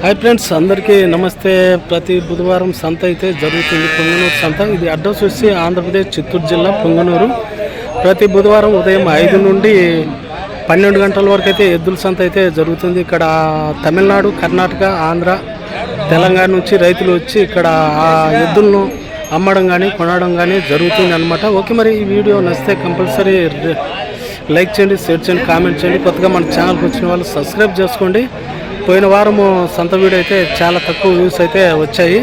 Hi friends, అందరికీ నమస్తే. ప్రతి బుధవారం సంత అయితే జరుగుతుంది, పొంగనూరు సంత. ఇది అడ్రస్ వచ్చి ఆంధ్రప్రదేశ్ చిత్తూరు జిల్లా పొంగనూరు. ప్రతి బుధవారం ఉదయం 5 నుండి 12 గంటల వరకు అయితే ఎద్దుల సంత అయితే జరుగుతుంది. ఇక్కడ తమిళనాడు, కర్ణాటక, ఆంధ్ర, తెలంగాణ నుంచి రైతులు వచ్చి ఇక్కడ ఆ ఎద్దులను అమ్మడం కానీ కొనడం కానీ జరుగుతుంది అనమాట. ఓకే, మరి ఈ వీడియో నచ్చితే కంపల్సరీ లైక్ చేయండి, షేర్ చేయండి, కామెంట్ చేయండి. కొత్తగా మన ఛానల్కి వచ్చిన వాళ్ళు సబ్స్క్రైబ్ చేసుకోండి. పోయిన వారము సంత వీడియో అయితే చాలా తక్కువ వ్యూస్ అయితే వచ్చాయి.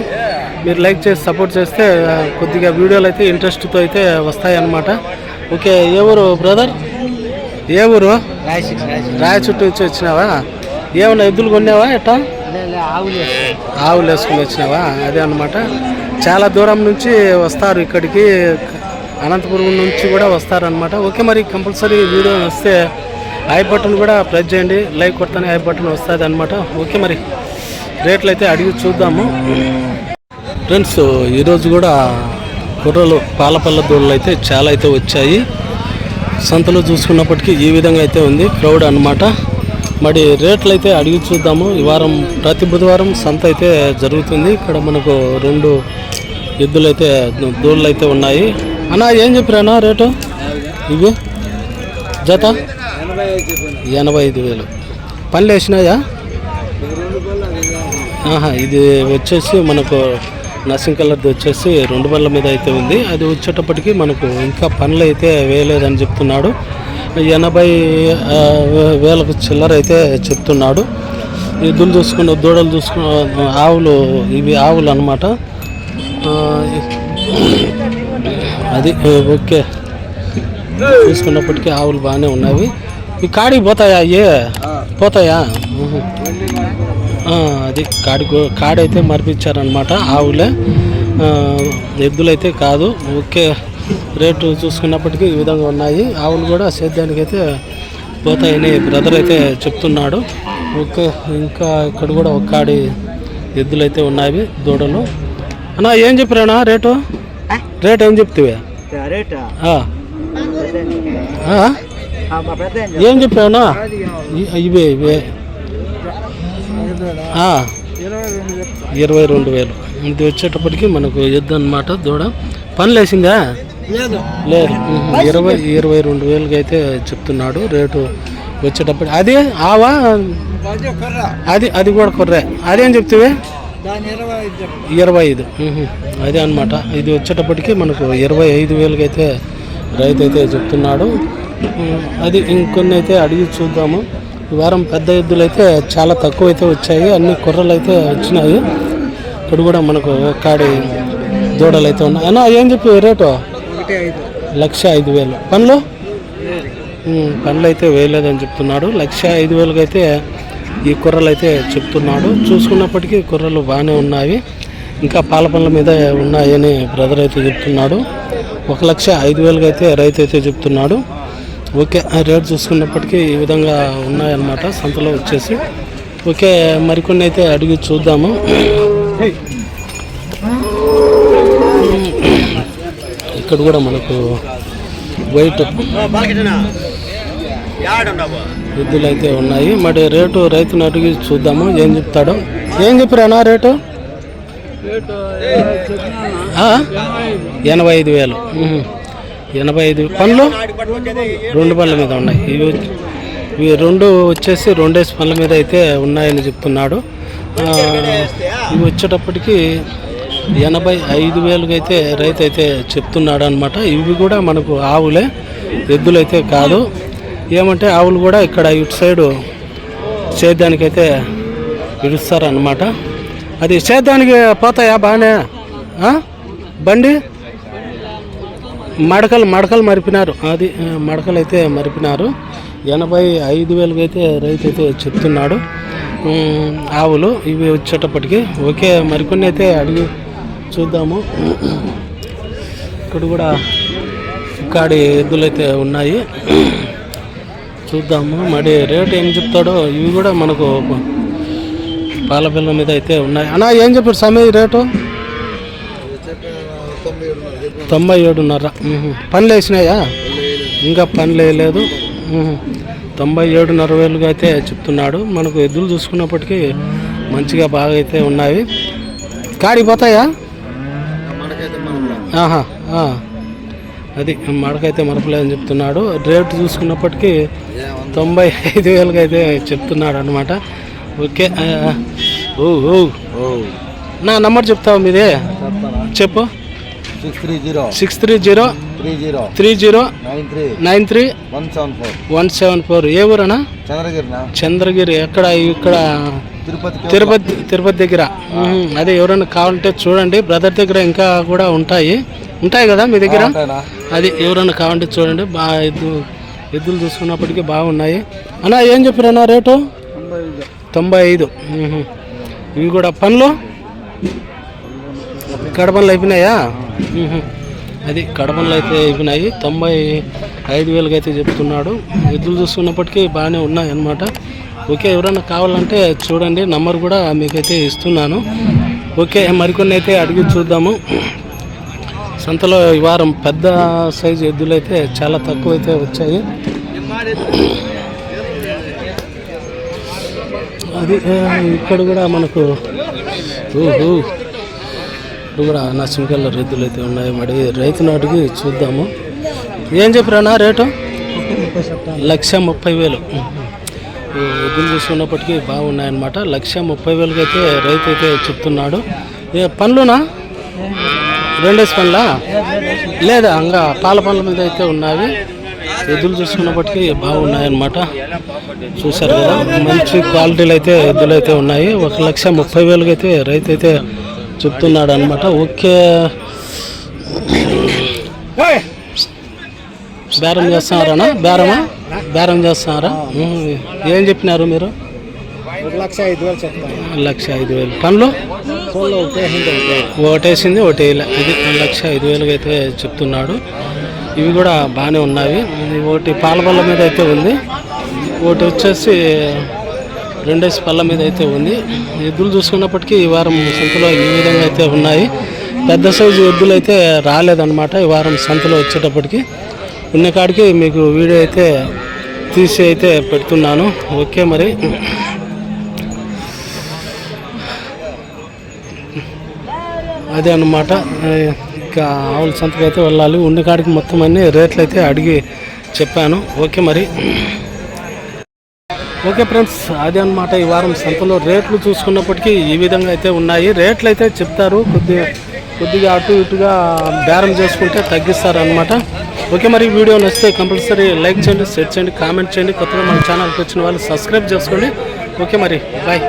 మీరు లైక్ చేసి సపోర్ట్ చేస్తే కొద్దిగా వీడియోలు అయితే ఇంట్రెస్ట్తో అయితే వస్తాయి అన్నమాట. ఓకే, ఏ ఊరు బ్రదర్? ఏ ఊరు? రాయచుట్టు నుంచి వచ్చినావా? ఏమన్నా ఎద్దులు కొన్నావా? ఎట్టా ఆవులు వేసుకుని వచ్చినావా? అదే అన్నమాట. చాలా దూరం నుంచి వస్తారు ఇక్కడికి, అనంతపురం నుంచి కూడా వస్తారనమాట. ఓకే, మరి కంపల్సరీ వీడియో వస్తే ఐ బటన్ కూడా ప్రెస్ చేయండి, లైక్ కొడతానే ఐ బటన్ వస్తుంది అనమాట. ఓకే, మరి రేట్లు అయితే అడిగి చూద్దాము ఫ్రెండ్స్. ఈరోజు కూడా కుర్రలు పాలపల్ల దూడలు అయితే చాలా అయితే వచ్చాయి. సంతలో చూసుకున్నప్పటికీ ఈ విధంగా అయితే ఉంది క్రౌడ్ అనమాట. మరి రేట్లు అయితే అడిగి చూద్దాము. ఈ వారం ప్రతి బుధవారం సంత అయితే జరుగుతుంది. ఇక్కడ మనకు 2 ఎద్దులు అయితే దూడలు అయితే ఉన్నాయి. అన్నా ఏం చెప్పారన్నా రేటు? ఇవి జత 85,000. పనులు వేసినాయా? ఇది వచ్చేసి మనకు నర్సింగ్ కలర్ది వచ్చేసి 2 బండ్ల మీద అయితే ఉంది. అది వచ్చేటప్పటికి మనకు ఇంకా పనులు అయితే వేయలేదని చెప్తున్నాడు. 80,000 చిల్లర అయితే చెప్తున్నాడు. ఎద్దులు చూసుకున్న దూడలు చూసుకున్న ఆవులు, ఇవి ఆవులు అన్నమాట. అది ఓకే, చూసుకున్నప్పటికీ ఆవులు బాగానే ఉన్నాయి. ఈ కాడికి పోతాయా? పోతాయా? అది కాడైతే మరిపించారనమాట. ఆవులే, ఎద్దులైతే కాదు. ఓకే, రేటు చూసుకున్నప్పటికీ ఈ విధంగా ఉన్నాయి. ఆవులు కూడా సేద్యానికి అయితే పోతాయని బ్రదర్ అయితే చెప్తున్నాడు. ఓకే, ఇంకా ఇక్కడ కూడా ఒక కాడి ఎద్దులు అయితే ఉన్నాయి, దూడలు. అన్నా ఏం చెప్పారా రేటు? రేట్ ఏం చెప్తావే? ఏం చెప్పావునా? ఇవే 22,000. ఇది వచ్చేటప్పటికి మనకు ఎద్దు అనమాట, దూడ. పనులు వేసిందా? లేదు. 22,000 అయితే చెప్తున్నాడు రేటు వచ్చేటప్పటికి. అది ఆవా? అది కూడా కొర్రే. అదేం చెప్తావే? 25. అదే అనమాట. ఇది వచ్చేటప్పటికి మనకు 25,000 అయితే రైతు అయితే చెప్తున్నాడు. అది ఇంకొన్ని అయితే అడిగి చూద్దాము. ఈ వారం పెద్ద ఎద్దులు అయితే చాలా తక్కువ అయితే వచ్చాయి, అన్ని కుర్రలు అయితే వచ్చినాయి. ఇక్కడ కూడా మనకు కాడి దూడలు అయితే ఉన్నాయి. అన్నా ఏం చెప్పి రేటు? 1,05,000. పనులు అయితే వేయలేదని చెప్తున్నాడు. 1,05,000 అయితే ఈ కుర్రలు అయితే చెప్తున్నాడు. చూసుకున్నప్పటికీ కుర్రలు బాగానే ఉన్నాయి, ఇంకా పాల పనుల మీద ఉన్నాయని బ్రదర్ అయితే చెప్తున్నాడు. 1,05,000 అయితే రైతు అయితే చెప్తున్నాడు. ఓకే, రేట్ చూసుకున్నప్పటికీ ఈ విధంగా ఉన్నాయన్నమాట సంతలో వచ్చేసి. ఓకే, మరికొన్ని అయితే అడిగి చూద్దాము. ఇక్కడ కూడా మనకు వైట్ ఎద్దులు అయితే ఉన్నాయి. మరి రేటు రైతుని అడిగి చూద్దాము, ఏం చెప్తాడు. ఏం చెప్పారా రేటు? 85,000. 85 పనులు 2 బండ్ల మీద ఉన్నాయి. ఇవి 2 వచ్చేసి 2 పనుల మీద అయితే ఉన్నాయని చెప్తున్నాడు. ఇవి వచ్చేటప్పటికి 85,000 అయితే రైతు అయితే చెప్తున్నాడు అనమాట. ఇవి కూడా మనకు ఆవులే, ఎద్దులు అయితే కాదు. ఏమంటే ఆవులు కూడా ఇక్కడ ఇటు సైడు సేద్యానికైతే ఇడుస్తారనమాట. అది సేద్యానికి పోతాయా బాగానే? బండి మడకలు మరిపినారు. అది మడకలు అయితే మరిపినారు. 85,000 అయితే రైతు అయితే చెప్తున్నాడు ఆవులు. ఇవి వచ్చేటప్పటికి ఓకే, మరికొన్ని అయితే అడిగి చూద్దాము. ఇక్కడ కూడా కాడి ఎద్దులు అయితే ఉన్నాయి, చూద్దాము. మరి రేటు ఏం చెప్తాడో. ఇవి కూడా మనకు పాల పిల్ల మీద అయితే ఉన్నాయి. అన్నా ఏం చెప్పారు సమయ రేటు? 97,500. పనులు వేసినాయా? ఇంకా పనులు వేయలేదు. 97,500 అయితే చెప్తున్నాడు. మనకు ఎద్దులు చూసుకున్నప్పటికీ మంచిగా బాగా అయితే ఉన్నాయి. కాడిపోతాయా? ఆహా, అది మడకైతే మరపలే అని చెప్తున్నాడు. రేటు చూసుకున్నప్పటికీ 95,000 అయితే చెప్తున్నాడు అనమాట. ఓకే, నా నంబర్ చెప్తావు మీదే? చెప్పు. 630-30-93-174. ఏ ఊరన్నా? చంద్రగిరి. ఎక్కడ? ఇక్కడ తిరుపతి దగ్గర. అదే ఎవరైనా కావాలంటే చూడండి. బ్రదర్ దగ్గర ఇంకా కూడా ఉంటాయి కదా మీ దగ్గర? అది ఎవరైనా కావాలంటే చూడండి. బాగా ఎద్దులు చూసుకున్నప్పటికీ బాగున్నాయి. అన్నా ఏం చెప్పారన్నా రేటు? 95. ఇవి కూడా పనులు కడపనులు అయిపోయినాయా? అది కడపనులు అయితే అయిపోయినాయి. 95,000 అయితే చెప్తున్నాడు. ఎద్దులు చూసుకున్నప్పటికీ బాగానే ఉన్నాయి అన్నమాట. ఓకే, ఎవరైనా కావాలంటే చూడండి. నంబర్ కూడా మీకైతే ఇస్తున్నాను. ఓకే, మరికొన్ని అయితే అడిగి చూద్దాము. సంతలో ఈ వారం పెద్ద సైజు ఎద్దులు అయితే చాలా తక్కువ అయితే వచ్చాయి. అది ఇక్కడ కూడా మనకు ఇప్పుడు కూడా నష్టంకెళ్ళ ఎద్దులు అయితే ఉన్నాయి. మరి రైతును అడిగి చూద్దాము. ఏం చెప్పారన్నా రేటు? 130,000. ఎద్దులు చూసుకున్నప్పటికీ బాగున్నాయన్నమాట. 130,000 అయితే రైతు అయితే చెప్తున్నాడు. పనులునా? 2 పనులా లేదా? ఇంకా పాల పనుల మీద అయితే ఉన్నాయి. ఎద్దులు చూసుకున్నప్పటికీ బాగున్నాయన్నమాట. చూసారు కదా, మంచి క్వాలిటీలు అయితే ఎద్దులు అయితే ఉన్నాయి. 130,000 అయితే రైతు అయితే చెప్తున్నాడు అనమాట. ఓకే, బేరం చేస్తున్నారా? బేరం చేస్తున్నారా? ఏం చెప్పినారు మీరు? 1,05,000. పనులు ఒకటేసింది, ఒకటి ఇది 1,05,000 అయితే చెప్తున్నాడు. ఇవి కూడా బాగానే ఉన్నాయి. ఒకటి పాల పళ్ళ మీద అయితే ఉంది, ఒకటి వచ్చేసి 2 పళ్ళ మీద అయితే ఉంది. ఎద్దులు చూసుకున్నప్పటికీ ఈ వారం సంతలో ఈ విధంగా అయితే ఉన్నాయి. పెద్ద సైజు ఎద్దులు అయితే రాలేదన్నమాట ఈ వారం సంతలో వచ్చేటప్పటికి. ఉన్న కాడికి మీకు వీడియో అయితే తీసి అయితే పెడుతున్నాను. ఓకే, మరి అదే అన్నమాట. ఇంకా ఆవుల సంతకు అయితే వెళ్ళాలి. ఉన్న కాడికి మొత్తం అన్ని రేట్లు అయితే అడిగి చెప్పాను. ఓకే, మరి ఓకే ఫ్రెండ్స్, అదే అన్నమాట. ఈ వారం సంతలో రేట్లు చూసుకున్నప్పటికీ ఈ విధంగా అయితే ఉన్నాయి. రేట్లు అయితే చెప్తారు, కొద్దిగా అటు ఇటుగా బేరం చేసుకుంటే తగ్గిస్తారు అనమాట. ఓకే, మరి వీడియో నచ్చితే కంపల్సరీ లైక్ చేయండి, షేర్ చేయండి, కామెంట్ చేయండి. కొత్తగా మన ఛానల్కి వచ్చిన వాళ్ళు సబ్స్క్రైబ్ చేసుకోండి. ఓకే, మరి బాయ్.